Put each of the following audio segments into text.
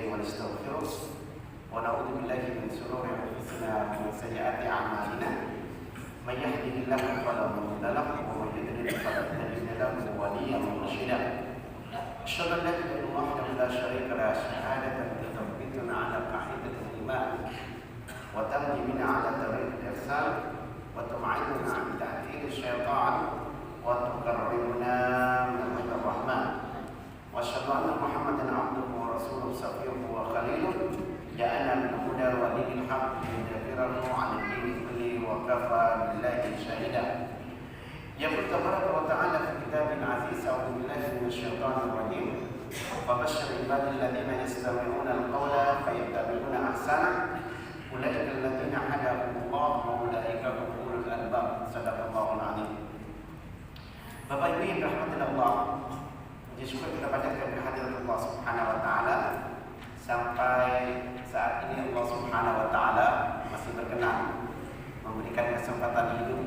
ونستغفره ونعوذ بالله من شرور أنفسنا ومن سيئات أعمالنا من يهده الله فلا مضل له ومن يضلل فلا تجد له وليا مرشدا أشهد أن لا إله إلا الله وحده لا شريك له شهادة تثبتنا على قاعدة الإيمان وتمضي بنا على طريق الإحسان وتبعدنا عن تأثير الشيطان وتقربنا من رضا الرحمن وأشهد أن محمدا عبده ورسوله صفيه وخليله جاءنا بالهدى ودين الحق ليظهره على الدين كله وكفى بالله شهيدا. يقول تبارك وتعالى في كتابه العزيز أعوذ بالله من الشيطان الرجيم فبشر عباد الذين يستمعون القول فيتبعون أحسنه أولئك الذين هداهم الله وأولئك هم أولو الألباب. صدق الله العظيم. Bapak Ibu yang dirahmati Allah, puji syukur kita panjatkan kehadirat Allah Subhanahu wa taala. Sampai saat ini Allah Subhanahu wa taala masih berkenan memberikan kesempatan hidup,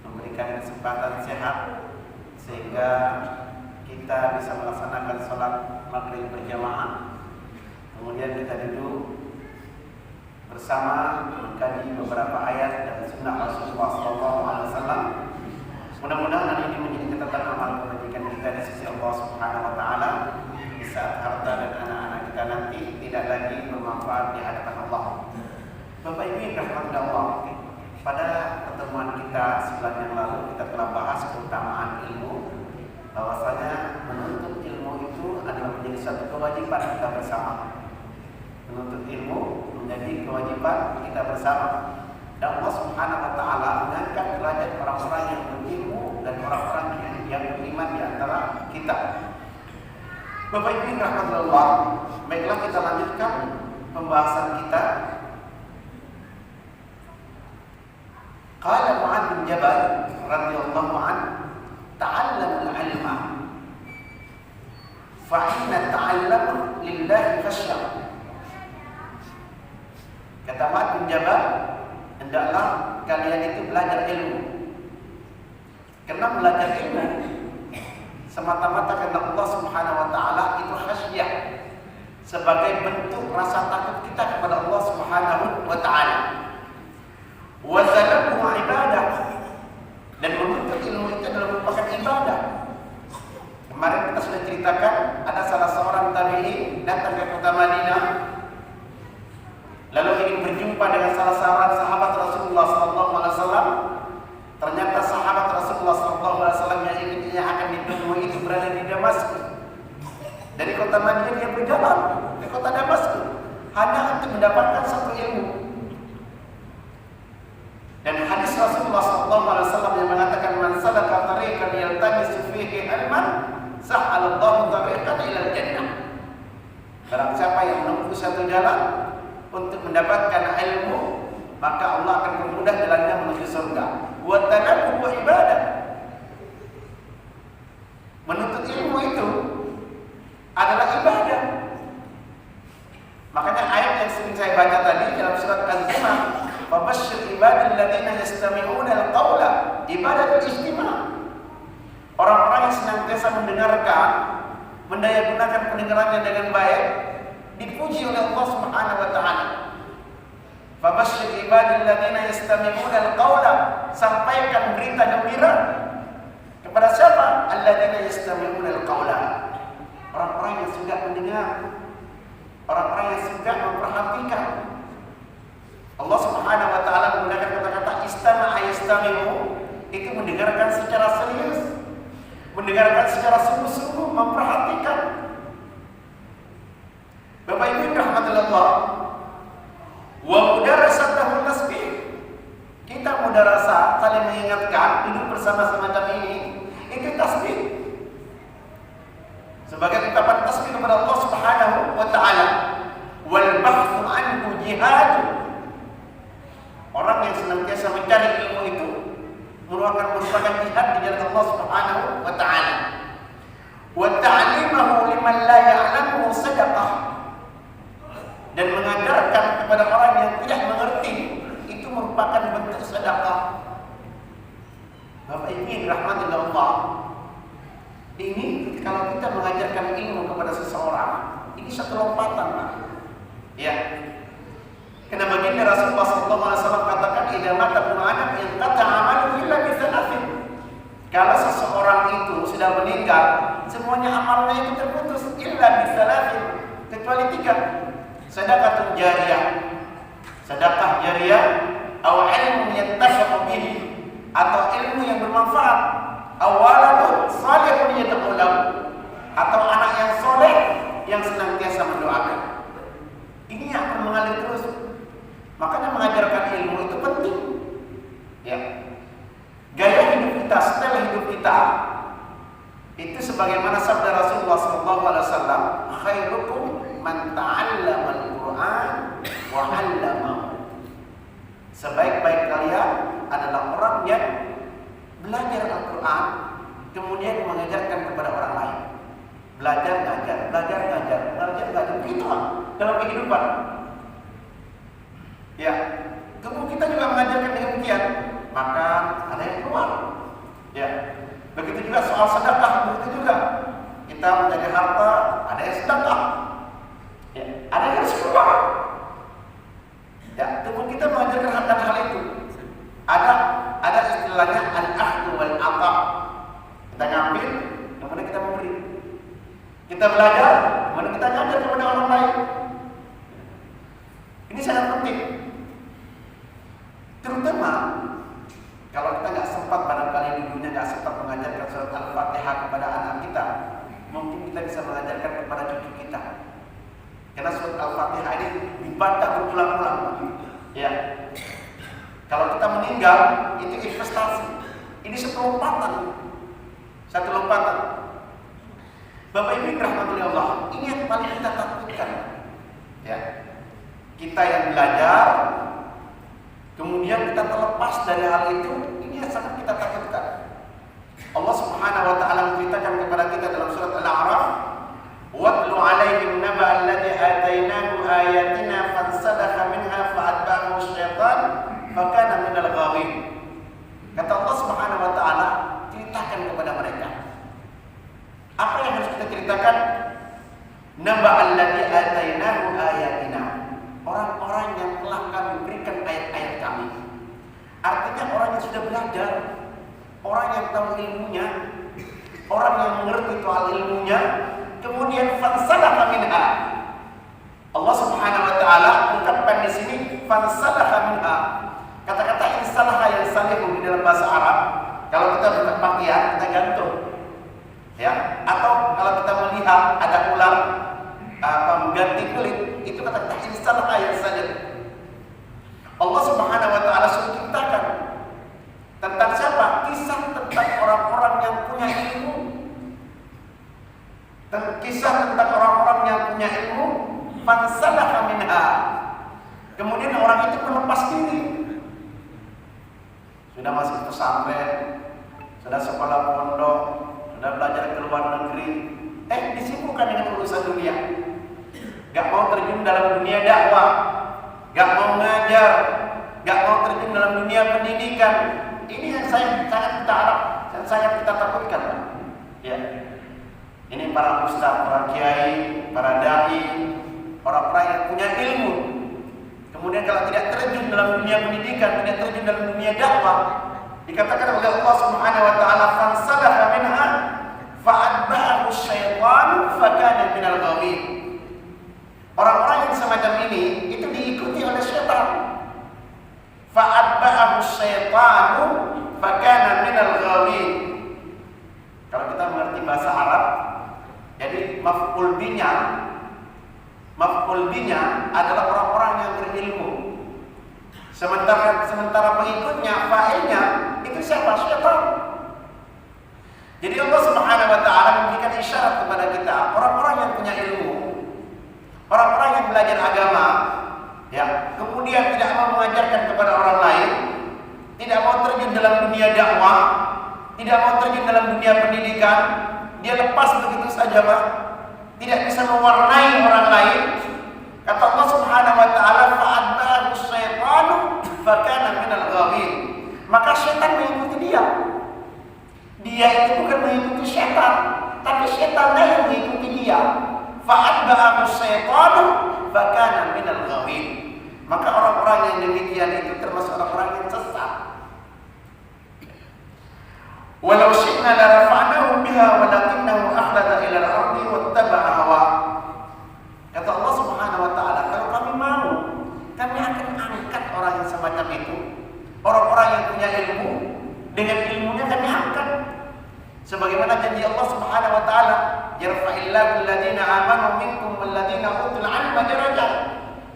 memberikan kesempatan sehat sehingga kita bisa melaksanakan sholat maghrib berjamaah. Kemudian kita duduk bersama mengkaji beberapa ayat dan sunnah Rasulullah SAW. Mudah-mudahan hal ini menjadi catatan amal kebajikan kita di sisi Allah Subhanahu wa taala di saat harta dan anak-anak kita nanti tidak lagi bermanfaat di hadapan Allah. Bapak Ibu yang dirahmati Allah, pada pertemuan kita sebulan yang lalu kita telah bahas keutamaan ilmu, bahwasanya menuntut ilmu itu adalah menjadi satu kewajiban kita bersama. Menuntut ilmu menjadi kewajiban kita bersama. Dan Allah Subhanahu wa taala mengangkat derajat orang-orang yang berilmu dan orang-orang yang beriman di antara kita. Bapak Ibu yang dirahmati Allah, baiklah kita lanjutkan pembahasan kita. Qala Mu'adz bin Jabal radhiyallahu anhu, ta'allamul ilma fa inna ta'allamu lillahi khasyah. Kata Mu'adz bin Jabal, hendaklah kalian itu belajar ilmu. Karena belajar ilmu semata-mata karena Allah Subhanahu wa taala itu khasyah, sebagai bentuk rasa takut kita kepada Allah Subhanahu wa taala. Wa talabu ibadah, dan menuntut ilmu itu adalah merupakan ibadah. Kemarin kita sudah ceritakan ada salah seorang tabi'in datang ke kota Madinah, lalu ingin berjumpa dengan salah seorang sahabat Rasulullah SAW. Ternyata sahabat Rasulullah SAW yang akan ditemui itu berada di Damaskus. Dari kota Madinah dia berjalan ke kota Damaskus hanya untuk mendapatkan satu ilmu. Dan hadis Rasulullah SAW yang mengatakan man salaka tariqan yaltamisu fihi ilman sahhalallahu tariqan ilal jannah. Barang siapa yang menempuh satu jalan untuk mendapatkan ilmu, maka Allah akan mempermudah jalannya menuju surga. Wa talabu wa ibadah. Menuntut ilmu itu adalah ibadah. Makanya ayat yang sering saya baca tadi dalam surat Az-Zumar, "Fabashshir ibadal ladzina yastami'una al-qawla", ibadatul istima'. Orang-orang yang senantiasa mendengarkan, mendayagunakan pendengarannya dengan baik, dipuji oleh Allah Subhanahu wa taala. Fabashshir ibadal ladzina yastami'una al-qawla, sampaikan berita gembira kepada siapa? Alladzina yastami'una al-qawla, orang-orang yang suka mendengar, orang-orang yang suka memperhatikan. Allah Subhanahu wa taala menggunakan kata-kata istama'a yastami'u, itu mendengarkan secara serius, mendengarkan secara sungguh-sungguh, memperhatikan. Bapak Ibu yang dirahmati Allah, wa mudarasatuhu tasbih. Kita mudarasah, saling mengingatkan, duduk bersama semacam ini, itu tasbih. Sebagai ungkapan tasbih kepada Allah Subhanahu wa taala. Wal bahthu anhu jihad. Orang yang senantiasa mencari ilmu itu merupakan jihad di jalan Allah Subhanahu wa taala. Wa ta'limahu liman la ya'lamu sadaqah. Dan mengajarkan kepada orang yang tidak mengerti itu merupakan bentuk sedekah. Bapak Ibu yang dirahmati Allah, ini kalau kita mengajarkan ilmu kepada seseorang, ini satu lompatan, Pak. Ya. Karena baginda Rasulullah SAW katakan, "Idza mata ibnu Adam inqata 'amaluhu illa bi thalathin." Kalau seseorang itu sudah meninggal, semuanya amalnya itu terputus illa bi thalathin, kecuali 3. Sedekah jariyah. Sedekah jariyah, atau ilmu yattashaqu bihi, atau ilmu yang bermanfaat, aw waladun salihun yad'u lahu, atau anak yang soleh yang senantiasa mendoakan. Ini yang akan mengalir terus. Makanya mengajarkan ilmu itu penting. Ya. Gaya hidup kita, style hidup kita itu sebagaimana sabda Rasulullah SAW, "Khairukum man ta'allama al-Qur'an wa 'allamahu." Sebaik-baik kalian adalah orang yang belajar Al-Quran kemudian mengajarkan kepada orang lain. Belajar ngajar, belajar ngajar, belajar ngajar. Begitu dalam kehidupan. Ya, kemudian kita juga mengajarkan demikian. Maka ada yang keluar. Ya, begitu juga soal sedekah, begitu juga kita menjaga harta, ada yang sedekah. Ya, ada yang harus keluar. Ya, kemudian kita mengajarkan hal itu. Ada istilahnya al-akhdu wal ata. Kita ngambil, kemudian kita memberi. Kita belajar, kemudian kita ngajar kepada orang lain. Ini sangat penting. Terutama kalau kita nggak sempat, barangkali dulunya nggak sempat mengajarkan surat Al-Fatihah kepada anak kita, mungkin kita bisa mengajarkan kepada cucu kita. Karena surat Al-Fatihah ini dibaca berulang-ulang. Ya. Kalau kita meninggal, itu investasi. Ini satu lompatan. Bapak Ibu rahmatullahi Allah, ini yang paling kita takutkan. Ya. Kita yang belajar, kemudian kita terlepas dari hal itu, ini yang sangat kita takutkan. Allah Subhanahu wa taala menceritakan kepada kita dalam surat Al-A'raf, "Watlu 'alaihim naba'a alladzi atainahu ayatina fansalakha minha fa'atba'ahu asy-syaitan fakana minal ghawin." Kata Allah Subhanahu wa taala, ceritakan kepada mereka. Apa yang harus kita ceritakan? Naba'a alladzi atainahu ayatina. Orang-orang yang telah kami berikan ayat-ayat kami. Artinya orang yang sudah belajar, orang yang tahu ilmunya, orang yang mengerti soal ilmunya, kemudian fansalakha minha. Allah Subhanahu wa taala ungkapkan di sini fansalakha minha. Kata-kata insalaha yang salihu di dalam bahasa Arab, kalau kita berpakaian kita gantung. Ya, atau kalau kita melihat ada ular mengganti kulit, itu kata-kata insalaha yang salihu. Allah Subhanahu wa taala sudah ceritakan tentang siapa? Kisah tentang orang-orang yang punya ilmu. Kisah tentang orang-orang yang punya ilmu, fansalakha minha. Kemudian orang itu melepas diri. Sudah masuk pesantren, sudah sekolah pondok, sudah belajar ke luar negeri, disibukkan dengan urusan dunia. Gak mau terjun dalam dunia dakwah, gak mau ngajar, gak mau terjun dalam dunia pendidikan. Ini yang sangat kita harap dan sangat kita takutkan. Ya. Ini para ustaz, para kiai, para dai, orang-orang yang punya ilmu. Kemudian kalau tidak terjun dalam dunia pendidikan, tidak terjun dalam dunia dakwah, dikatakan oleh Allah Subhanahu wa taala, "Fansalakha minha fa'atba'ahu asy-syaitan fakana minal ghawin." Orang-orang yang semacam ini itu diikuti oleh syaitan. Fa'atba'ahu asy-syaitanu fakana minal ghawin. Kalau kita mengerti bahasa Arab, jadi maf'ul binya adalah orang-orang yang berilmu. Sementara pengikutnya, fa'ilnya itu siapa? Syaitan. Jadi Allah Subhanahu wa taala memberikan isyarat kepada kita, orang-orang yang punya ilmu, orang-orang yang belajar agama, ya, kemudian tidak mau mengajarkan kepada orang lain, tidak mau terjun dalam dunia dakwah, tidak mau terjun dalam dunia pendidikan, dia lepas begitu saja, Pak. Tidak bisa mewarnai orang lain. Kata Allah Subhanahu wa taala, "Fa'atba'ahu asy-syaitanu fakana minal ghawin." Maka syaitan mengikuti dia. Dia itu bukan mengikuti syaitan, tapi syaitannya yang mengikuti dia. Fa'atba'ahu asy-syaitanu Maka orang-orang yang demikian itu termasuk orang-orang yang sesat. Walau syi'na la rafa'nahu biha walakinnahu akhlada ila al-ardi wattaba'a hawa. Kata Allah Subhanahu wa taala, kalau kami mau, kami akan angkat orang yang semacam itu. Orang-orang yang punya ilmu, dengan ilmunya kami angkat. Sebagaimana janji Allah Subhanahu wa taala, yarfa'illahu alladziina aamanu minkum walladziina utul 'ilma darajat.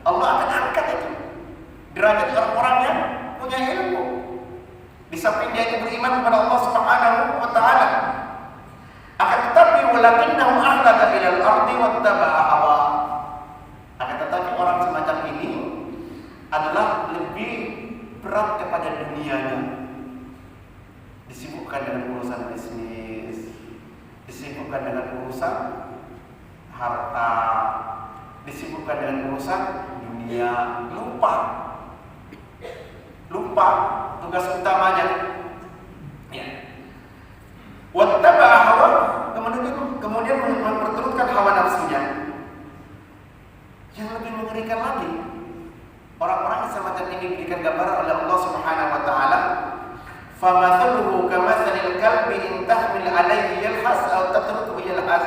Allah akan angkat itu derajat orang-orang yang punya ilmu. Di samping dia itu beriman kepada Allah Subhanahu wa taala. Akan tetapi walakinnahu akhlada ila al-ardi wattaba'a hawa. Akan tetapi orang semacam ini adalah lebih berat kepada dunianya. Disibukkan dengan urusan bisnis, disibukkan dengan urusan harta, disibukkan dengan urusan dunia, lupa tugas utamanya. Ya. Wattaba'a hawa, kemudian memperturutkan hawa nafsunya. Yang lebih mengerikan lagi, orang-orang yang semacam ini diberikan gambaran oleh Allah Subhanahu wa taala, famathaluhu kamathalil kalbi in tahmil alayhi yalhas aw tatrukuhu yalhas.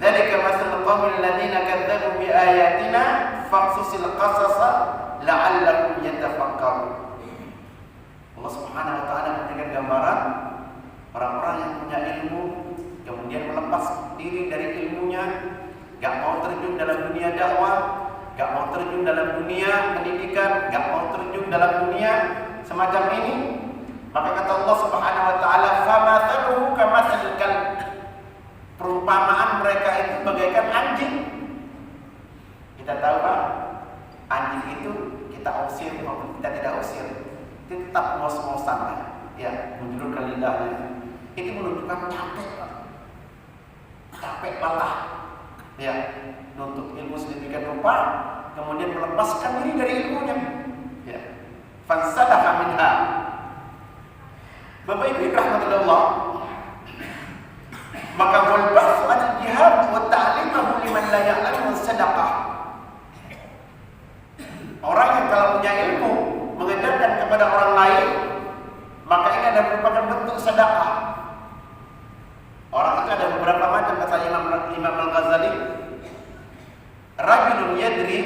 Dzalika mathalul qaumil ladzina kadzdzabu bi ayatina faqsusil qasasa la'allahum yatafakkarun. Allah Subhanahu wa taala memberikan gambaran orang-orang yang punya ilmu kemudian melepas diri dari ilmunya, gak mau terjun dalam dunia dakwah, gak mau terjun dalam dunia pendidikan, gak mau terjun dalam dunia semacam ini. Maka kata Allah Subhanahu wa taala, famathaluhu kamathalil kalb. Perumpamaan mereka itu bagaikan anjing. Kita tahu Pak, anjing itu kita usir maupun kita tidak usir, itu tetap ngos-ngosan ya, menjulurkan lidahnya. Itu menunjukkan capek Pak. Capek patah. Ya, nuntut ilmu sedemikian rupa, kemudian melepaskan diri dari ilmunya. Ya. Fansadaha minha. Bapak Ibu rahmatullah, maka wal ba'su 'anil jihad wa ta'limuhu liman la ya'lamu sadaqah. Orang yang kalau punya ilmu mengajarkan kepada orang lain, maka ini adalah merupakan bentuk sedekah. Orang itu ada beberapa macam, kata Imam Al-Ghazali. Rajulun yadri,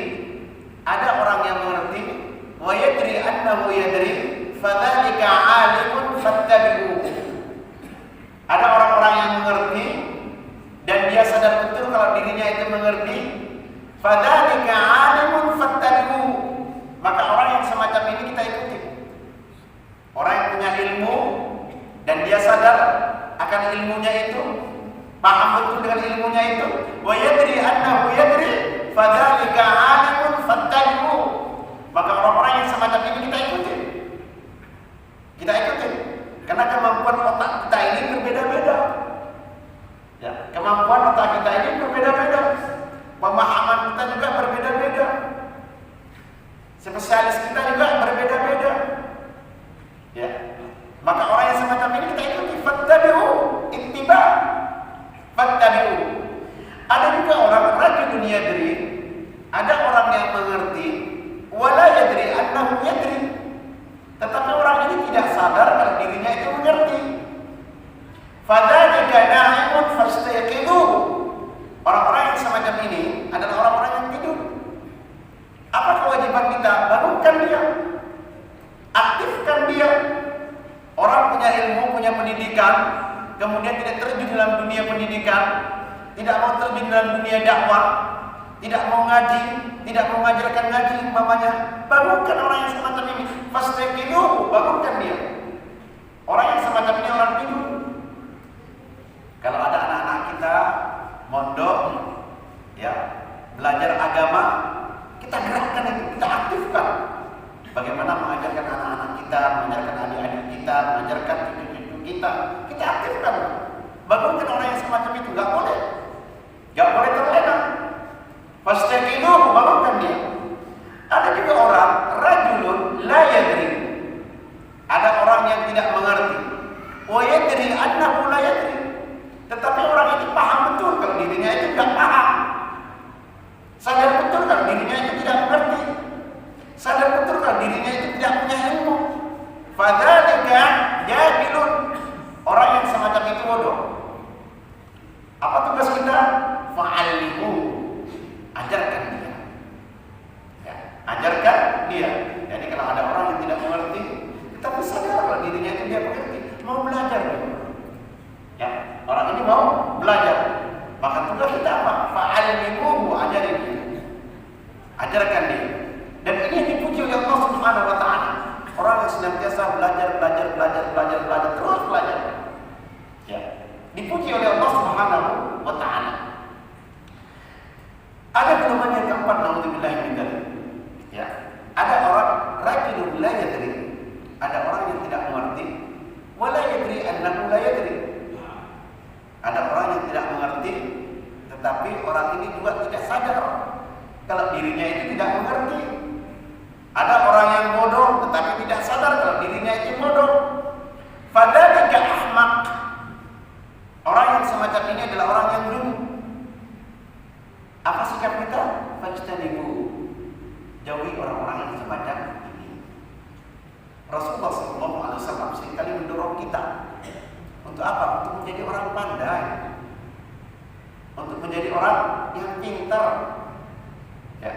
ada orang yang mengerti, wa yadri annahu yadri, fadzalika 'alimun fattabi'uhu. Ada orang-orang yang mengerti dan dia sadar betul kalau dirinya itu mengerti, fadzalika 'alimun fattabi'uhu. Maka orang yang semacam ini kita ikuti. Orang yang punya ilmu dan dia sadar akan ilmunya itu, paham betul dengan ilmunya itu, wa yadri annahu yadri, fadzalika 'alimun fattabi'uhu. Maka orang-orang yang semacam ini kita ikuti. Kita ikuti. Karena kemampuan otak kita ini berbeda-beda. Ya, kemampuan otak kita ini berbeda-beda. Pemahaman kita juga berbeda-beda. Spesialis kita juga berbeda-beda. Ya. Maka orang yang semacam ini kita ikuti. Fattabi'u, ittiba. Fattabi'u. Ada juga orang rajulun yadri. Ada orang yang mengerti, wala yadri annahu yadri. Tetapi orang ini tidak sadar kalau dirinya itu mengerti. Fadzalika na'imun fastayqizuhu. Orang-orang yang semacam ini adalah orang-orang yang tidur. Apa kewajiban kita? Bangunkan dia, aktifkan dia. Orang punya ilmu, punya pendidikan, kemudian tidak terjun dalam dunia pendidikan, tidak mau terjun dalam dunia dakwah, tidak mau ngaji, tidak mau mengajarkan ngaji umpamanya. Bangunkan orang yang semacam ini. Fastayqizuhu, bangunkan dia. Orang yang semacam ini orang tidur. Kalau ada anak-anak kita mondok, ya, belajar agama, kita gerakkan itu, kita aktifkan. Bagaimana mengajarkan anak-anak kita, mengajarkan adik-adik kita, mengajarkan cucu-cucu kita aktifkan. Bangunkan orang yang semacam itu, gak boleh terlena. Fastayqizuhu, bangunkan dia. Ada juga orang rajulun la yadri. Ada orang yang tidak mengerti. Wa yadri annahu la yadri. Tetapi orang itu paham betul kalau dirinya itu tidak paham. Sadar betul kalau dirinya itu tidak mengerti. ajarkan dia. Dan ini yang dipuji oleh Allah Subhanahu wa taala. Orang yang senantiasa belajar terus belajar. Ya. Dipuji oleh Allah Subhanahu wa taala. Ada golongan yang keempat, naudzubillah min dzalik. Ya. Ada orang rajulun la yadri. Ada orang yang tidak mengerti, wala yadri annahu la yadri. Ada orang yang tidak mengerti, tetapi orang ini juga tidak sadar kalau dirinya itu tidak mengerti. Ada orang yang bodoh tetapi tidak sadar kalau dirinya itu bodoh. Fadzalika ahmaq. Orang yang semacam ini adalah orang yang dulu. Apa sikap kita? Fajtanibu. Jauhi orang-orang yang semacam ini. Rasulullah SAW seringkali mendorong kita untuk apa? Untuk menjadi orang pandai, untuk menjadi orang yang pintar. Ya.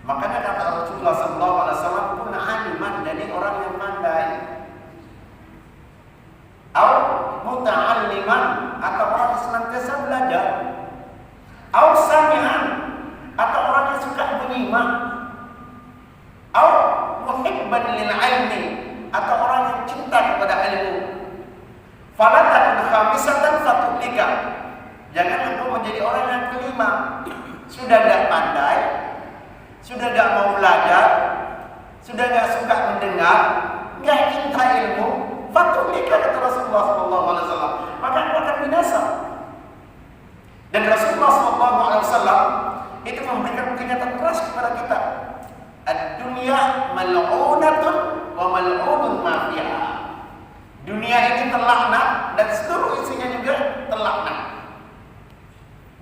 Makanya kata Rasulullah SAW, "Kun aliman," jadi orang yang pandai. Au muta'alliman, atau orang yang senantiasa belajar. Au sami'an, atau orang yang suka menyimak. Au muhibban lil ilmi, atau orang yang cinta kepada ilmu. Fala takun khamisatan fatulika. Jangan engkau menjadi orang yang kelima. Sudah tidak pandai, sudah tidak mau belajar, sudah tidak suka mendengar, tidak cinta ilmu, fatulika, kata Rasulullah SAW. Maka engkau akan binasa. Dan Rasulullah SAW itu memberikan peringatan keras kepada kita. Ad-dunya mal'unatun wa mal'unun ma fiha. Dunia ini terlaknat dan seluruh isinya juga terlaknat.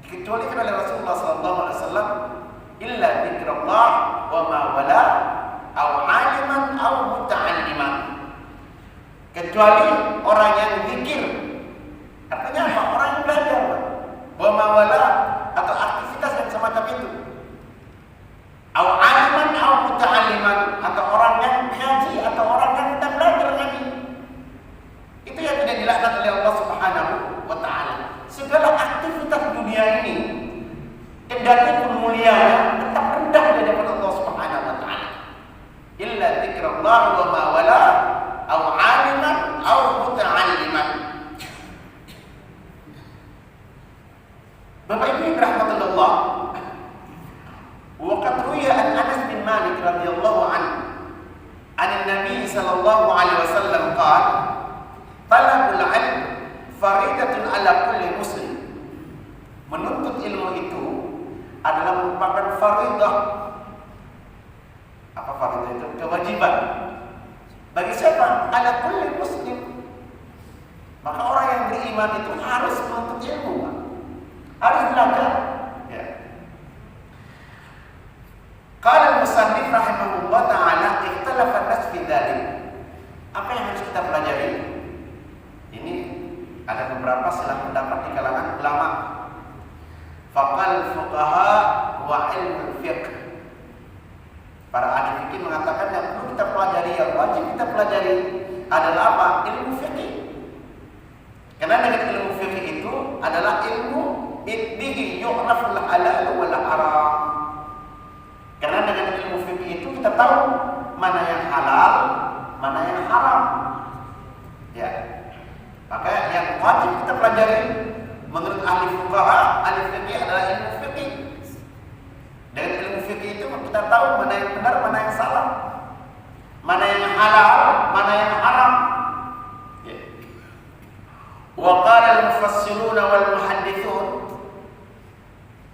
Dikecualikan oleh Rasulullah SAW, illa dzikrullah wa ma wala au aliman au muta'alliman. Kecuali orang yang zikir. Artinya apa? Orang yang belajar. Wa ma wala, atau aktivitas yang semacam itu. Au aliman au muta'alliman, atau orang yang ngaji atau orang yang sedang belajar ngaji. Itu yang tidak dilaknat oleh Allah Subhanahu wa taala. Segala aktivitas dunia ini, kendati kemuliaannya, tetap rendah di hadapan Allah Subhanahu wa taala. Illa dzikrullah wa ma wala au aliman au muta'alliman. Bapak Ibu rahmatullah, wa qad ruwiya an Anas bin Malik radhiyallahu anhu an Nabi sallallahu alaihi wasallam qala talabul ilm faridatun ala kulli muslim. Menuntut ilmu itu adalah merupakan faridah. Apa faridah itu? Kewajiban. Bagi siapa? Ala kulli muslim. Maka orang yang beriman itu harus menuntut ilmu, harus belajar. Ya. Qala al-musannif rahimahullah ta'ala, ikhtalafa an-nas fi dzalik. Apa yang harus kita pelajari? Ini ada beberapa silang pendapat di kalangan ulama. Faqal fuqaha wa ilmu fiqh. Para ahli fikih mengatakan yang perlu kita pelajari, yang wajib kita pelajari adalah apa? Ilmu fikih. Karena dengan ilmu fikih itu adalah ilmu bihi yu'raful halal wal haram. Karena dengan ilmu fikih itu kita tahu mana yang halal, mana yang haram. Ya. Maka yang wajib kita pelajari menurut ahli fuqaha, ahli fikih adalah ilmu fikih. Dengan ilmu fikih itu kita tahu mana yang benar, mana yang salah, mana yang halal, mana yang haram. Ya. Wa qala al-mufassirun wal muhaddithun.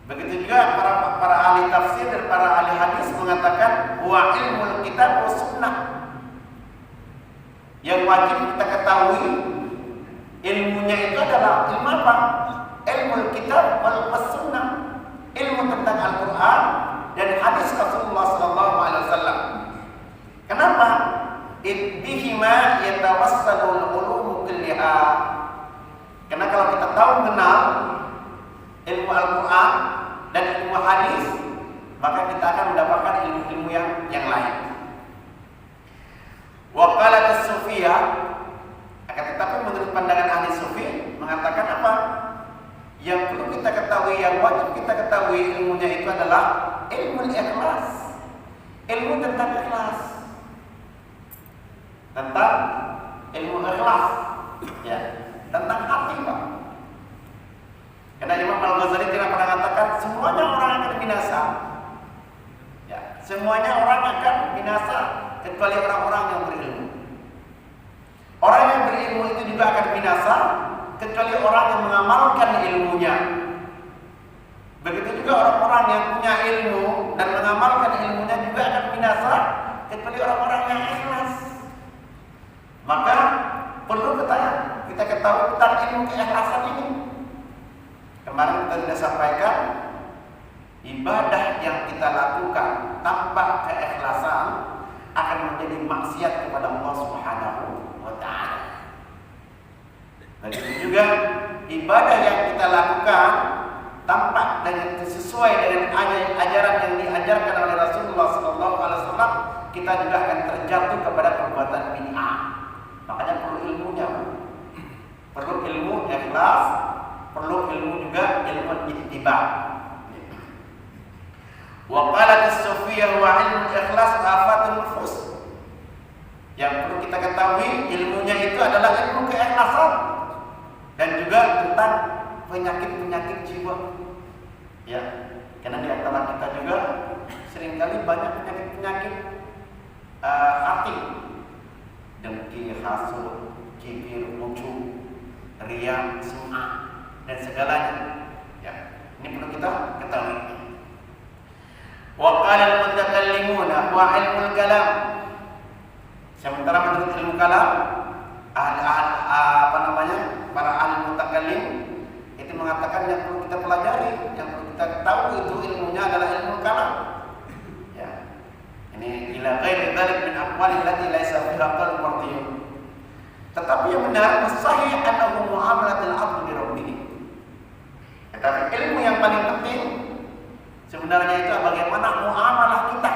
Begitu juga para ahli tafsir dan para ahli hadis mengatakan wa ilmul kitab wa sunnah. Yang wajib kita ketahui ilmunya itu adalah ilmu apa? Ilmu kitab wal sunnah. Ilmu tentang Al-Quran dan hadis Rasulullah SAW. Kenapa? Bihima yatawassalul ulum kulliha. Karena kalau kita tahu mengenal ilmu Al-Quran dan ilmu hadis, maka kita akan mendapatkan ilmu-ilmu yang lain. Wa qalat as-sufiyah, akan tetapi menurut pandangan ahli sufi mengatakan apa? Yang perlu kita ketahui, yang wajib kita ketahui ilmunya itu adalah ilmu ikhlas, ilmu tentang ikhlas, tentang ilmu ikhlas, ya, tentang hati, Pak. Karena Imam Al-Ghazali tidak pernah mengatakan semuanya orang akan binasa, ya, semuanya orang akan binasa kecuali orang-orang yang berilmu. Orang yang berilmu itu juga akan binasa kecuali orang yang mengamalkan ilmunya. Begitu juga orang-orang yang punya ilmu dan mengamalkan ilmunya juga akan binasa kecuali orang-orang yang ikhlas. Maka perlu kita ketahui tentang ilmu keikhlasan ini. Kemarin kita sudah sampaikan, ibadah yang kita lakukan tanpa keikhlasan akan menjadi maksiat kepada Allah Subhanahu wa ta'ala. Begitu juga ibadah yang kita lakukan tanpa dan sesuai dengan ajaran yang diajarkan oleh Rasulullah SAW, kita juga akan terjatuh kepada perbuatan bid'ah. Makanya perlu ilmunya, perlu ilmu ikhlas, perlu ilmu juga ilmu ittiba. Wa qalat as-sufiyah wa ilmu ikhlas afatun nufus. Yang perlu kita ketahui ilmunya itu adalah ilmu keikhlasan dan juga tentang penyakit-penyakit jiwa. Ya, karena di antara kita juga seringkali banyak penyakit-penyakit hati, dengki, hasud, kibir, ujub, riya, sum'ah dan segalanya. Ya, ini perlu kita ketahui. Wa qala al-mutakallimuna wa ilmul kalam. Sementara menurut ilmu kalam, para ahli mutakallim itu mengatakan yang perlu kita pelajari, yang perlu kita tahu itu ilmunya adalah ilmu kalam. Ya. Ini ila ghairi dzalik min aqwali allati laisa fiha qalbun martiyun. Tetapi yang benar sahih annahu muamalatul 'abd li rabbih. Tetapi ilmu yang paling penting sebenarnya itu bagaimana muamalah kita.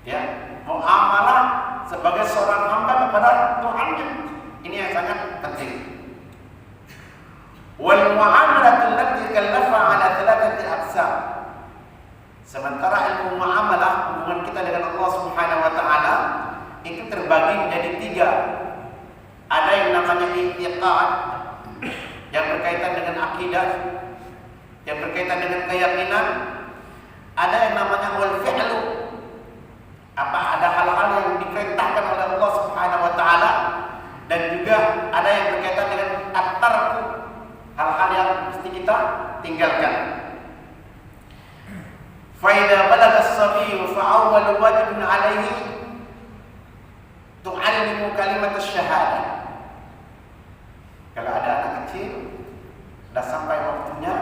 Ya, muamalah sebagai seorang hamba kepada Tuhannya. Ini yang sangat penting. Wal mu'amalatul lati kallafa 'ala thalathati aqsam. Sementara ilmu muamalah, hubungan kita dengan Allah Subhanahu wa taala itu terbagi menjadi 3. Ada yang namanya i'tiqad yang berkaitan dengan akidah, yang berkaitan dengan keyakinan. Ada yang namanya wal fi'lu. Ada hal-hal yang diperintahkan oleh Allah Subhanahu wa taala, dan juga ada yang berkaitan dengan at-tarku, hal-hal yang mesti kita tinggalkan. Fa idza balagha as-sabiyyu fa awwalu wajibin 'alaihi tu'allimu kalimat asy-syahadah. Kalau ada anak kecil sudah sampai waktunya,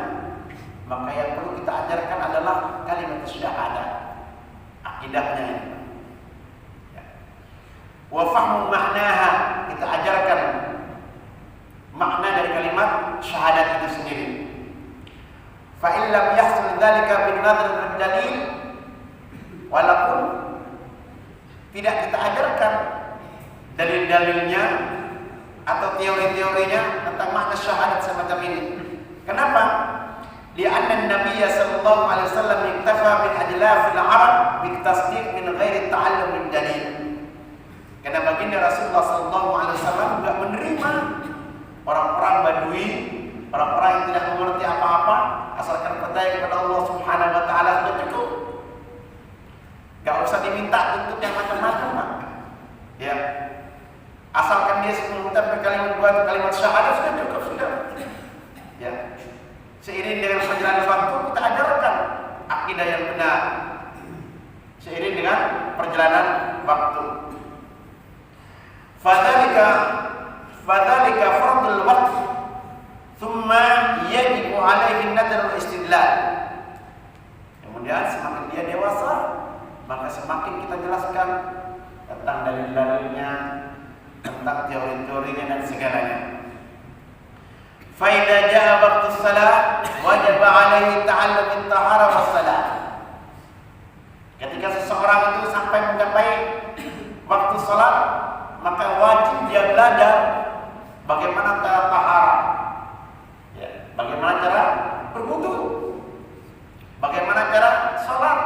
maka yang perlu kita ajarkan adalah kalimat asy-syahadah, akidahnya ini. Wa fahmu maknaha, kita ajarkan makna dari kalimat syahadat itu sendiri. Fa in lam yahsul dzalika bin nadhr bil dalil, walaupun tidak kita ajarkan dalil-dalilnya atau teori-teorinya tentang makna syahadat semacam ini. Kenapa? Li'anna an-nabiy sallallahu alaihi wasallam iktafa bil adlaf al-arab bil tasdiq min ghairi ta'allum min dalil. Karena baginda Rasulullah SAW juga menerima orang-orang Badui, orang-orang yang tidak mengerti apa-apa, asalkan percaya kepada Allah Subhanahu wa taala sudah cukup. Gak usah diminta tuntut yang macam-macam, Pak. Ya. Asalkan dia mengucap kalimat syahadat sudah cukup, sudah. Ya. Seiring dengan perjalanan waktu kita ajarkan akidah yang benar. Seiring dengan perjalanan waktu. Fadzalika fardul waqf thumma yajibu alaihi an-nadr wal-istidlal. Kemudian semakin dia dewasa, maka semakin kita jelaskan tentang dalil-dalilnya, tentang teori-teorinya dan segalanya. Fa idza jaa waqtus shalah wajib alaihi ta'allum at-taharah was-salah. Ketika seseorang itu sampai mencapai waktu salat, maka wajib dia belajar bagaimana cara taharah, ya, bagaimana cara berwudu, bagaimana cara sholat,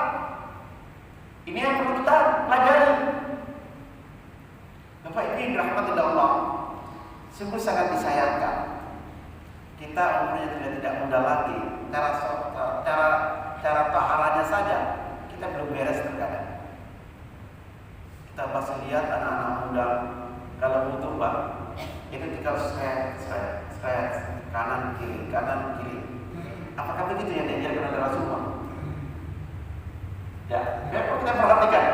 pasti lihat anak-anak muda kalau butuh Pak, itu tinggal seret, kanan kiri. Apakah begitu yang diajarkan oleh Rasulullah? Ya, kalau kita perhatikan,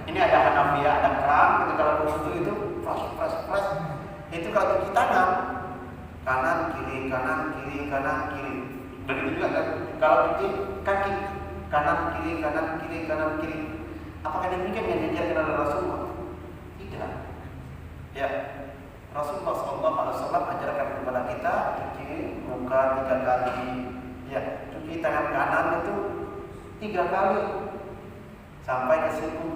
ini ada Hanafiyah, ada keran, ketika kalau butuh itu press. Itu kalau kita tanam kanan kiri. Begitu juga kan, kalau cuci kaki kanan kiri. Apakah demikian yang diajarkan oleh Rasulullah? Tidak. Ya, Rasulullah SAW ajarkan kepada kita cuci muka 3 kali. Ya, cuci tangan kanan itu 3 kali sampai ke siku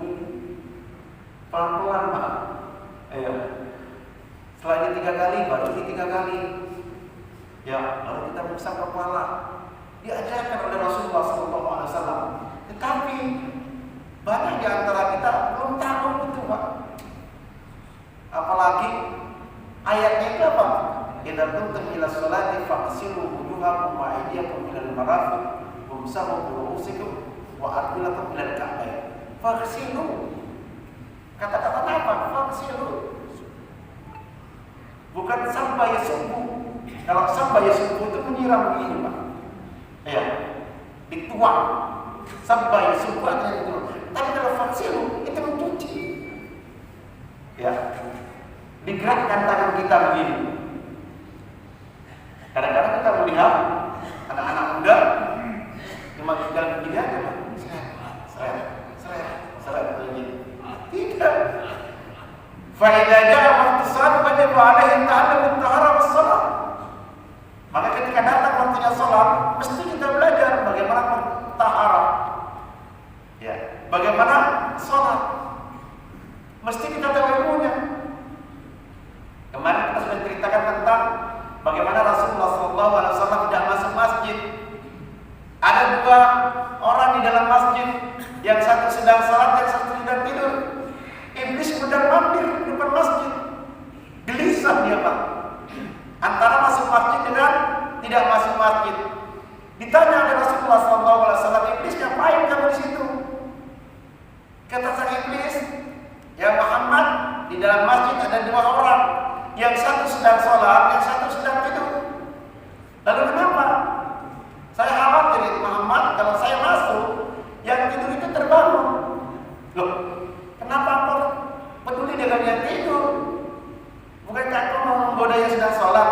pelan-pelan Pak. Ya. Setelah ini 3 kali, baru ini 3 kali. Ya, lalu kita usap kepala. Diajarkan oleh Rasulullah SAW. Tetapi banyak di antara kita belum tahu itu Pak. Apalagi ayatnya itu apa? Idza kuntum ila sholati faghsilu wujuhakum wa aydiyakum ila al-marafiq wamsahu bi ru'usikum wa arjulakum ila al-ka'bayn. Faghsilu. Kata-kata apa? Faghsilu. Bukan sampai yasubbu. Kalau sampai yasubbu itu menyiram begini Pak. Ya, dituang. Sampai yasubbu artinya itu. Tapi kalau faghsilu itu mencuci. Ya. Digerakkan tangan kita begini. Kadang-kadang kita melihat anak-anak muda cuma jalan begini aja Pak. Seret begini. Tidak. Fa idza jaa waqtu shalat wajib 'alaihi ta'allum at-taharah was-shalah. Maka ketika datang waktunya salat, mesti kita belajar bagaimana bertaharah. Ya, bagaimana salat. Mesti kita tahu ilmunya. Kemarin kita sudah ceritakan tentang bagaimana Rasulullah SAW tidak masuk masjid. Ada 2 orang di dalam masjid, yang satu sedang salat, yang satu sedang tidur. Iblis sedang mampir di depan masjid. Gelisah dia Pak, antara masuk masjid dengan tidak masuk masjid. Ditanya oleh Rasulullah SAW, iblis ngapain kamu di situ? Kata sang iblis, ya Muhammad, di dalam masjid ada 2 orang. Yang satu sedang sholat, yang satu sedang tidur. Lalu kenapa? Saya khawatir Muhammad, kalau saya masuk, yang tidur itu terbangun. Loh, kenapa kau peduli dengan yang tidur? Bukankah kau mau menggoda yang sedang sholat?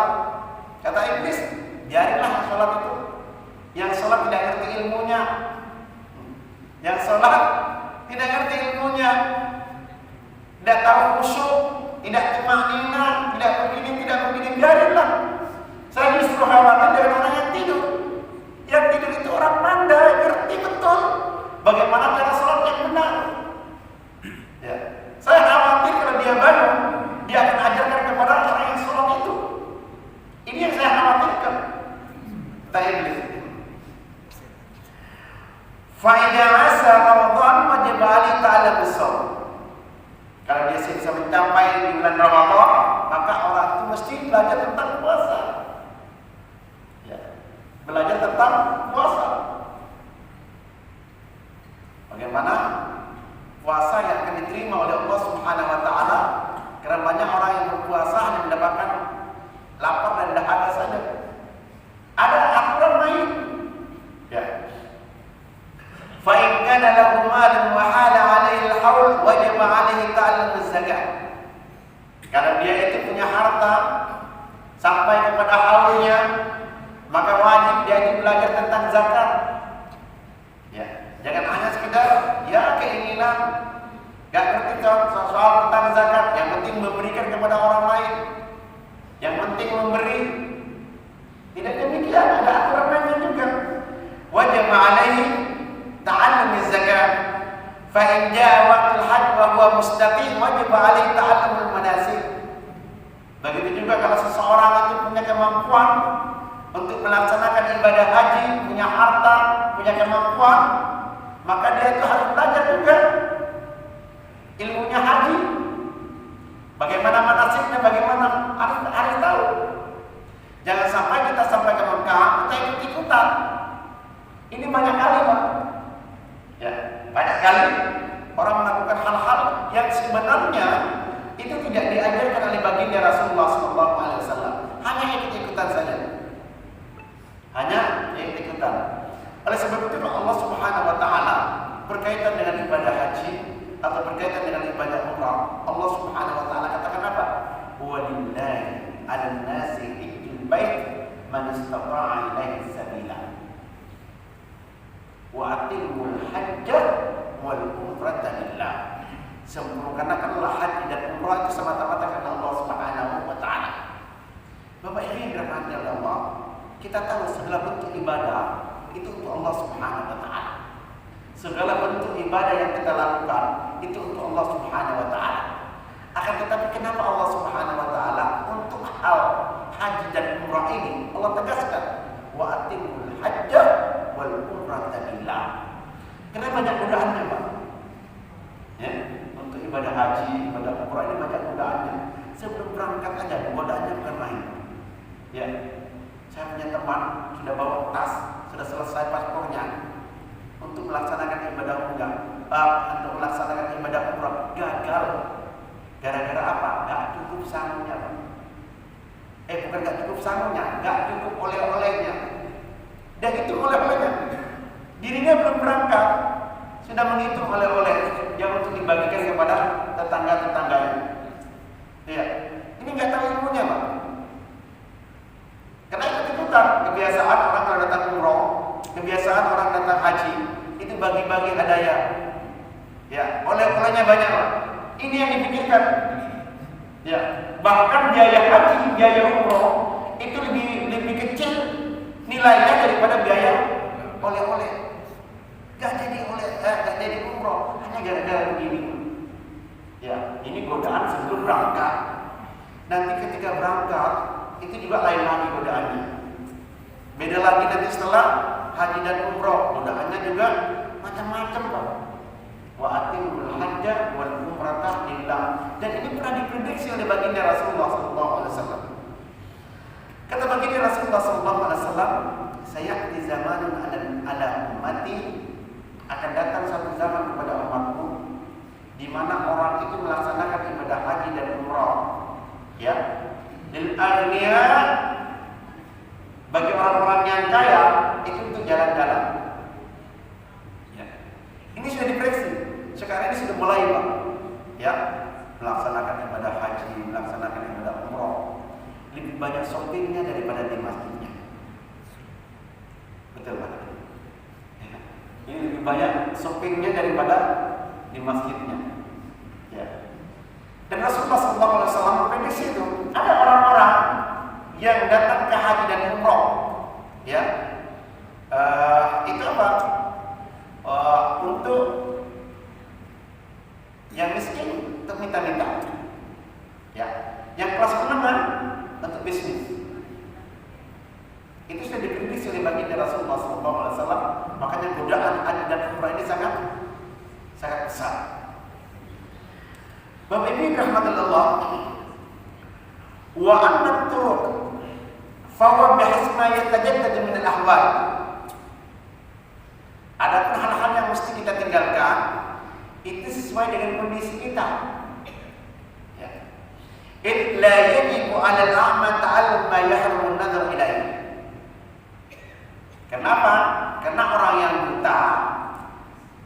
Kata iblis, biarinlah yang sholat itu. Yang sholat tidak ngerti ilmunya. Yang sholat tidak ngerti ilmunya. Tidak tahu khusyuk, tidak tumanina, tidak begini, biarinlah. Saya justru khawatir dengan orang yang tidur. Yang tidur itu orang pandai, ngerti betul bagaimana cara sholat yang benar. Ya. Saya khawatir kalau dia bangun, dia akan ajarkan kepada orang yang sholat itu. Ini yang saya khawatirkan. Kata iblis. Fa idza asa Ramadan wajib 'alaihi ta'ala bis-shaum. Kalau dia bisa mencapai di bulan Ramadan, maka orang itu mesti belajar tentang puasa. Ya. Belajar tentang puasa. Bagaimana puasa yang akan diterima oleh Allah Subhanahu wa taala? Karena banyak orang yang berpuasa hanya mendapatkan lapar dan dahaga saja. Ada aturan lain. Ya. Fa in kana lahu malun wa hala 'alaihi al-haul wajib 'alaihi ta'allum az-zakah. Kalau dia itu punya harta sampai kepada haulnya, maka wajib dia itu belajar tentang zakat. Ya, jangan hanya sekedar ya keinginan, enggak ngerti soal tentang zakat, yang penting memberikan kepada orang lain. Yang penting memberi. Tidak demikian, ada aturan lainnya juga. Wajib 'alaihi ta'allum az-zakat. Fa in jaa waqtul hajj wa huwa mustaqim wajib 'alaihi ta'allum al-manasik. Begitu juga kalau seseorang itu punya kemampuan untuk melaksanakan ibadah haji, punya harta, punya kemampuan, maka dia itu harus belajar juga ilmunya haji. Bagaimana manasiknya, bagaimana harus tahu. Jangan sampai kita sampai ke Mekah, kita ikut-ikutan. Ini banyak kali Pak. Ya, banyak kali orang melakukan hal-hal yang sebenarnya sebenarnya itu tidak diajarkan oleh baginda Rasulullah SAW. Hanya ikut-ikutan saja. Hanya ikut-ikutan. Oleh sebab itu Allah Subhanahu wa taala berkaitan dengan ibadah haji atau berkaitan dengan ibadah umrah, Allah Subhanahu wa taala katakan apa? Walillahi 'alan nasi hajjul bait man istata'a ilaihi sabila. Wa atimul hajja wal umrata lillah. Sempurnakanlah haji dan umrah itu semata-mata karena Allah Subhanahu wa taala. Bapak Ibu yang dirahmati oleh Allah, kita tahu segala bentuk ibadah itu untuk Allah Subhanahu wa taala. Segala bentuk ibadah yang kita lakukan itu untuk Allah Subhanahu wa taala. Akan tetapi kenapa Allah Subhanahu wa taala untuk hal haji dan umrah ini Allah tegaskan wa atimul hajja wal umrata lillah. Kenapa banyak godaannya, Pak? Ya, untuk ibadah haji, ibadah umrah ini banyak godaannya. Sebelum berangkat aja godaannya bukan main. Ya. Saya punya teman sudah bawa tas, sudah selesai paspornya untuk melaksanakan ibadah umrah, untuk melaksanakan ibadah umrah gagal. Gara-gara apa? Gak cukup sangunya, Pak. Bukan gak cukup sangunya, gak cukup oleh-olehnya. Dan itu oleh-olehnya. Dirinya belum berangkat, sudah menghitung oleh-oleh yang untuk dibagikan kepada tetangga-tetangganya. Ya, ini nggak tahu ilmunya, Pak. Karena ikut-ikutan kebiasaan orang kalau datang umroh, kebiasaan orang datang haji itu bagi-bagi hadiah. Ya, oleh-olehnya banyak, Pak. Ini yang dipikirkan. Ya, bahkan biaya haji, biaya umroh itu lebih kecil nilainya daripada biaya oleh-oleh. Gak jadi umroh hanya gara-gara begini. Ya, ini godaan sebelum berangkat. Nanti ketika berangkat itu juga lain lagi godaannya. Beda lagi nanti setelah haji dan umroh, godaannya juga macam-macam, Pak. Wa atimul hajja wal umrata lillah. Dan ini pernah diprediksi oleh baginda Rasulullah SAW. Kata baginda Rasulullah SAW, sayati zamanun ala ummati, akan datang satu zaman kepada umatku di mana orang itu melaksanakan ibadah haji dan umrah, ya, lil aghniya, bagi orang-orang yang kaya itu untuk jalan-jalan. Ya. Ini sudah diprediksi. Sekarang ini sudah mulai, Pak. Ya, melaksanakan ibadah haji, melaksanakan ibadah umrah. Lebih banyak shoppingnya daripada di masjidnya. Betul, Pak. Ini lebih banyak shoppingnya daripada di masjidnya. Ya. Dan Rasulullah SAW memprediksi itu ada orang-orang yang datang ke haji dan umroh, ya, itu apa? Untuk yang miskin untuk minta-minta, ya, yang kelas menengah untuk bisnis. Itu sudah diprediksi oleh baginda Rasulullah SAW. Makanya godaan haji dan umrah ini sangat besar. Bapak Ibu rahmatullah, wa anna turuq fa bihasbi ma yatajaddad min al-ahwal. Ada hal-hal yang mesti kita tinggalkan itu sesuai dengan kondisi kita. Ya. Illa yajibu 'ala al-a'ma ta'allum ma yahrumu an-nazar ilaihi. Kenapa? Karena orang yang buta,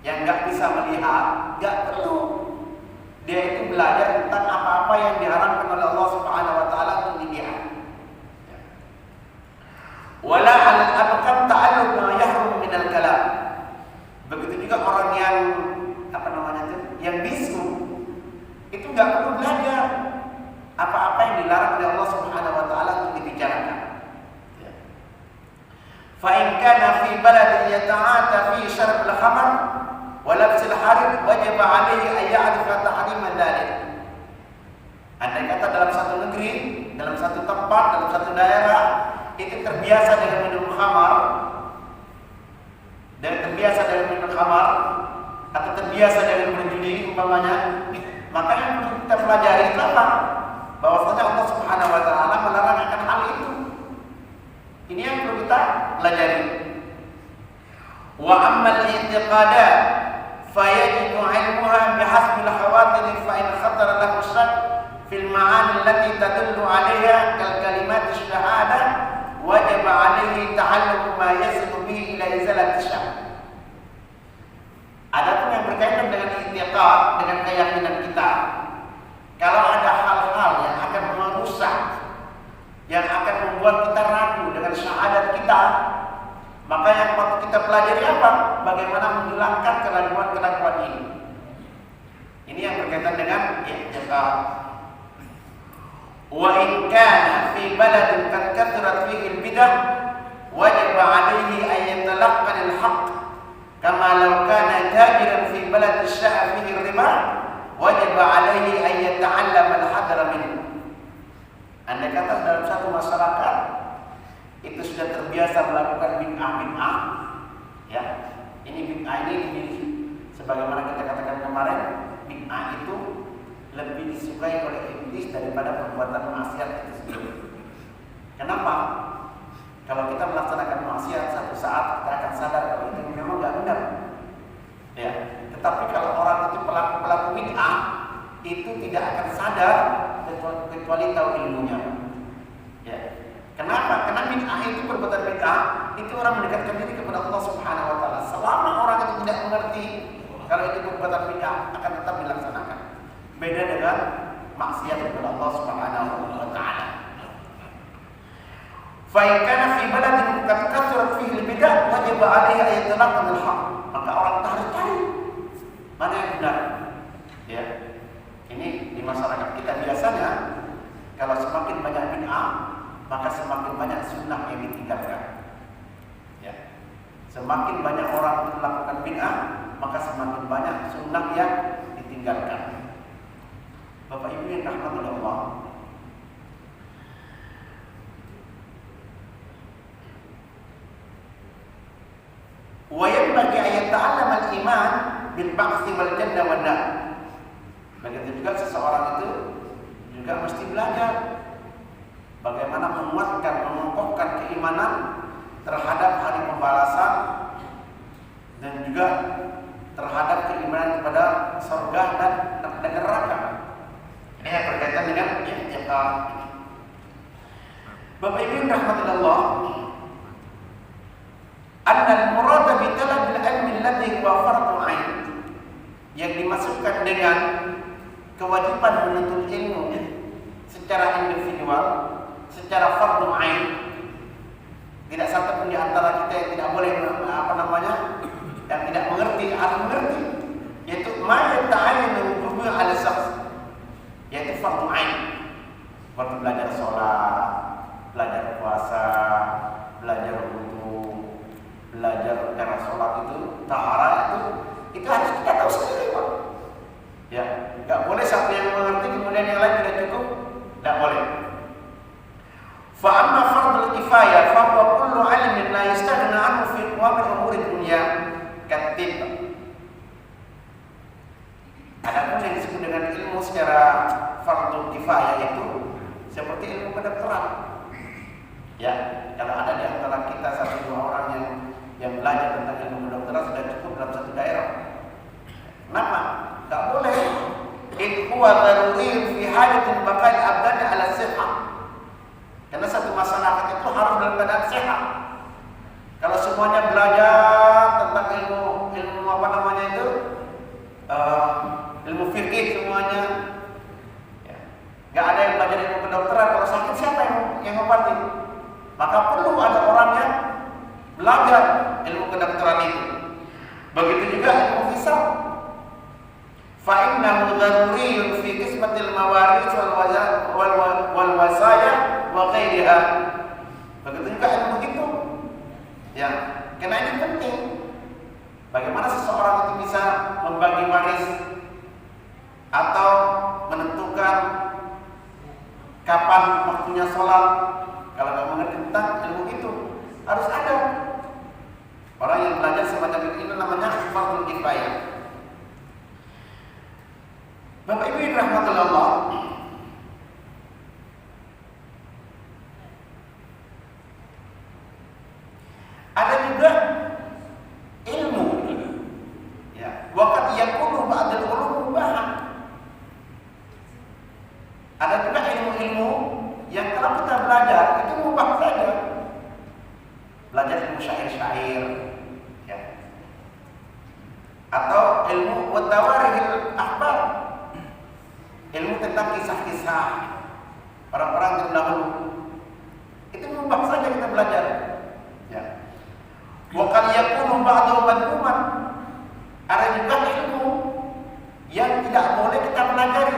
yang nggak bisa melihat, nggak perlu dia itu belajar tentang apa-apa yang diharamkan oleh Allah Subhanahu wa taala untuk dilihat. Wala 'alal abkam ta'allum ma yahrum min al-kalam. Begitu juga orang yang yang bisu itu nggak perlu belajar apa-apa yang dilarang oleh Allah Subhanahu wa taala untuk dibicarakan. Fa in kana fi baladin yata'ata fi syarb al-khamr wa labs al-harir wajib 'alaihi an ya'rifa tahrim dzalik. Andai kata dalam satu negeri, dalam satu tempat, dalam satu daerah itu terbiasa dengan minum khamar, dan terbiasa dengan minum khamar atau terbiasa dengan berjudi umpamanya, maka yang perlu kita pelajari itu apa? Bahwasanya Allah Subhanahu wa taala melarang akan hal itu. Ini yang perlu kita pelajari. Wa ammal i'tiqadat fayajibu 'ilmuha bihasbil khawatir fa in khata allati tadullu 'alaiha kal kalimat syahadah wajib 'alaihi ta'allum ma yasilu bihi ila izalati syak. Adapun yang berkaitan dengan i'tiqad, dengan keyakinan kita, kalau ada hal-hal yang akan merusak, yang akan membuat kita ragu dengan syahadat kita, maka yang patut kita pelajari apa? Bagaimana menghilangkan keraguan-keraguan ini. Ini yang berkaitan dengan i'tiqad. Wa in kana fi baladin qad kathurat fihi al-bid'ah wajib 'alaihi an yatalaqqan al-haqq kama law kana tajiran fi balad asya'a fihi ar-riba wajib 'alaihi an yata'allam al-hadra minhu. Andai kata dalam satu masyarakat itu sudah terbiasa melakukan bid'ah, ya. Ini bid'ah ini sebagaimana kita katakan kemarin, bid'ah itu lebih disukai oleh iblis daripada perbuatan maksiat itu sendiri. Kenapa? Kalau kita melaksanakan maksiat, satu saat kita akan sadar kalau itu memang nggak benar. Ya. Tetapi kalau orang itu pelaku bid'ah, itu tidak akan sadar kecuali tahu ilmunya. Ya. Kenapa? Karena bid'ah itu, perbuatan bid'ah itu orang mendekatkan diri kepada Allah Subhanahu wa taala. Selama orang itu tidak mengerti kalau itu perbuatan bid'ah, akan tetap dilaksanakan. Beda dengan maksiat kepada Allah Subhanahu wa taala. Fa in kana fi baladin qad kathurat fihi al-bid'ah wajib 'alaihi an yatalaqqan al-haqq. Maka orang harus cari mana yang benar. Ya. Ini di masyarakat kita biasanya kalau semakin banyak bid'ah, maka semakin banyak sunnah yang ditinggalkan. Ya. Semakin banyak orang melakukan bid'ah, maka semakin banyak sunnah yang ditinggalkan. Bapak Ibu yang rahmati Allah, wa yanbaghi an yata'allama al-iman bil ba'thi wal jannah wan nar. Begitu juga seseorang itu juga mesti belajar bagaimana menguatkan, mengokohkan keimanan terhadap hari pembalasan dan juga terhadap keimanan kepada surga dan neraka. Ini yang berkaitan dengan i'tiqad. Bapak Ibu rahmatullah, annal murad bi talab al-ilm alladhi huwa fardhu 'ain, yang dimaksudkan dengan kewajiban menuntut ilmu secara individual, secara fardhu 'ain. Tidak satu pun di antara kita yang tidak boleh yang tidak mengerti, harus mengerti, yaitu ma yata'ayyanu wujubu 'ala syakhs, yaitu fardhu 'ain. Seperti belajar sholat, belajar puasa, belajar wudu, belajar cara sholat itu, taharah itu harus kita tahu sendiri, Pak. Ya, enggak boleh satu yang mengerti kemudian yang lain tidak cukup, enggak boleh. Fa amma fardhu kifayah fa huwa kullu 'ilmin la yastaghna 'anhu fi qawamil umuri dunya katib. Adapun yang disebut dengan ilmu secara fardhu kifayah itu seperti ilmu kedokteran. Ya, kalau ada di antara kita satu dua orang yang belajar tentang ilmu kedokteran sudah cukup dalam satu daerah. Kenapa? Tak boleh. In huwa daruri fi halatin baqal abdan ala sihah. Karena satu masyarakat itu harus dalam keadaan sehat. Kalau semuanya belajar tentang ilmu ilmu fikih semuanya, ya, nggak ada yang belajar ilmu kedokteran. Kalau sakit siapa yang ngobatin? Maka perlu ada orang yang belajar ilmu kedokteran itu. Begitu juga ilmu hisab. Fa innahu daruriyun fi qismatil mawaris wal wasaya wa ghairiha. Begitu juga ilmu hitung. Ya, karena ini penting. Bagaimana seseorang itu bisa membagi waris atau menentukan kapan waktunya sholat. Kalau nggak mengerti tentang ilmu itu, harus ada orang yang belajar semacam ini, namanya fardhu kifayah. Bapak Ibu yang rahmatullah, ada juga ilmu, ya, waqad yakunu ba'dal ulum mubahan. Ada juga ilmu wa tawarihil akhbar. Ilmu tentang kisah-kisah orang-orang terdahulu. Itu mudah saja kita belajar. Ya. Wa qad yakunu ba'du madhuman. Ada juga ilmu yang tidak boleh kita pelajari.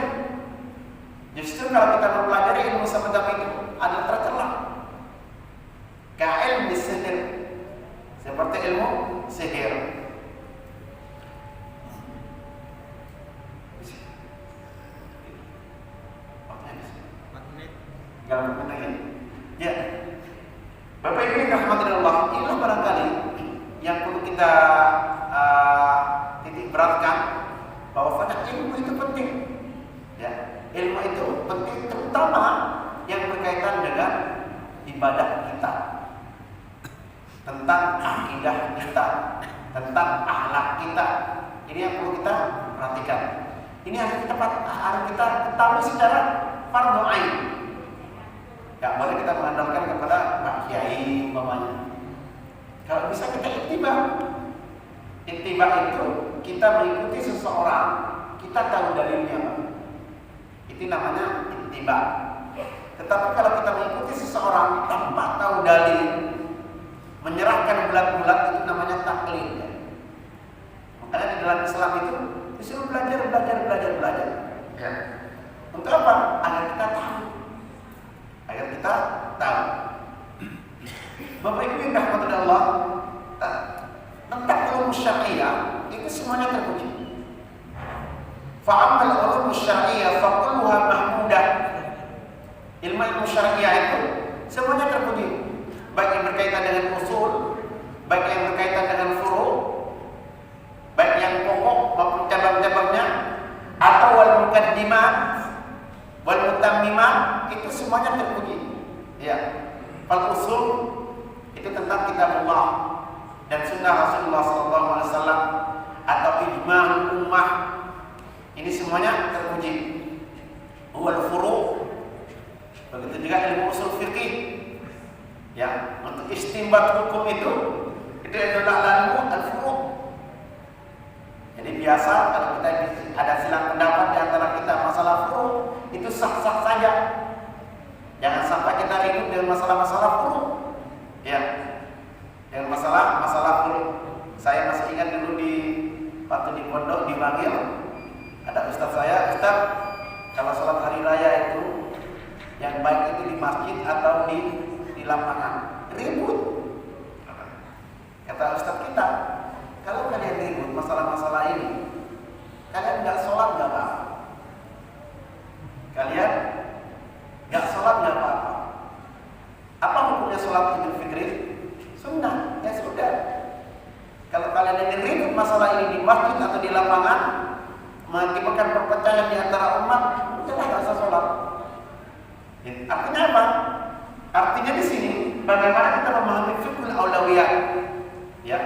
Justru kalau kita mempelajari ilmu semacam itu adalah tercela. Ka'ilmi sihir, seperti ilmu sihir. Gak mengenai. Ya, Bapak Ibu yang dirahmati Allah, inilah barangkali yang perlu kita titik beratkan bahwa ilmu itu penting. Ya, ilmu itu penting terutama yang berkaitan dengan ibadah kita, tentang akidah kita, tentang akhlak kita. Ini yang perlu kita perhatikan. Ini harus kita ketahui secara fardhu ain. Gak boleh kita mengandalkan kepada Pak Kiai umpamanya. Kalau bisa kita ittiba. Ittiba itu kita mengikuti seseorang, kita tahu dalilnya. Itu namanya ittiba. Tetapi kalau kita mengikuti seseorang tanpa tahu dalil, menyerahkan bulat-bulat, itu namanya taklid. Makanya di dalam Islam itu disuruh belajar. Ya. Untuk apa? Agar kita tahu. Bapak Ibu yang dirahmati Allah, tentang ulum syariah itu semuanya terpuji. Fa'amal ulum syariah faqulluha mahmudah. Ilmu syariah itu semuanya terpuji, baik yang berkaitan dengan usul, baik yang berkaitan dengan furu', baik yang pokok maupun cabang-cabangnya, atau wal muqaddimat wal mutammimat, itu semuanya terpuji. Ya, fal usul itu tentang kitabullah dan sunnah Rasulullah SAW atau ijma' ummah, ini semuanya terpuji. Wal furu', begitu juga ilmu usul fikih. Ya, untuk istinbat hukum itu adalah ilmu al-furu'. Jadi biasa kalau kita ada silang pendapat di antara kita masalah furu', itu sah-sah saja. Jangan sampai kita ribut dengan masalah-masalah furu'. Ya, dengan masalah furu'. Saya masih ingat dulu waktu di pondok dipanggil, ada ustaz saya, "Ustaz, kalau sholat hari raya itu yang baik itu di masjid atau di lapangan?" Ribut. Kata ustaz kita, "Kalau kalian ribut masalah-masalah ini, kalian nggak sholat nggak apa-apa. Kalian nggak sholat nggak apa-apa. Apa hukumnya sholat Idul Fitri? Sunnah, ya sudah. Kalau kalian yang ribut masalah ini di masjid atau di lapangan, mengakibatkan perpecahan di antara umat, jangan nggak usah sholat." Artinya apa? Artinya di sini bagaimana kita memahami fiqhul aulawiyat. Ya,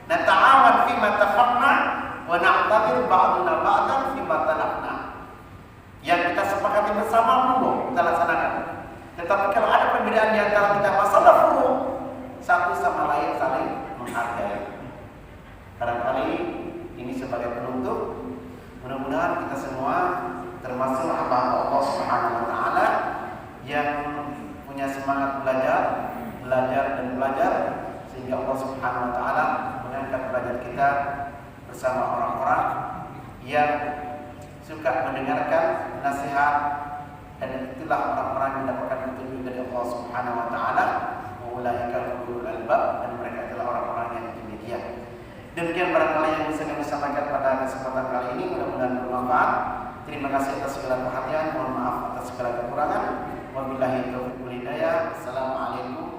nata'awan fi ma tafaqna wa na'tabir ba'duna ba'dan fi ma talaqna. Yang kita sepakati bersama monggo kita laksanakan. Tetapi kalau ada perbedaan di antara kita masalah furu', satu sama lain saling menghargai. Barangkali ini sebagai penutup. Mudah-mudahan kita semua termasuk hamba Allah Subhanahu wa taala yang punya semangat belajar sehingga Allah Subhanahu wa taala mengangkat derajat kita bersama orang-orang yang suka mendengarkan nasihat, dan itulah orang-orang yang mendapatkan petunjuk dari Allah Subhanahu wa taala. Ulaika ulul albab, dan mereka adalah orang-orang yang demikian. Demikian barangkali yang bisa kami sampaikan pada kesempatan kali ini, mudah-mudahan bermanfaat. Terima kasih atas segala perhatian, mohon maaf atas segala kekurangan. Wabillahi taufiq wal hidayah. Assalamualaikum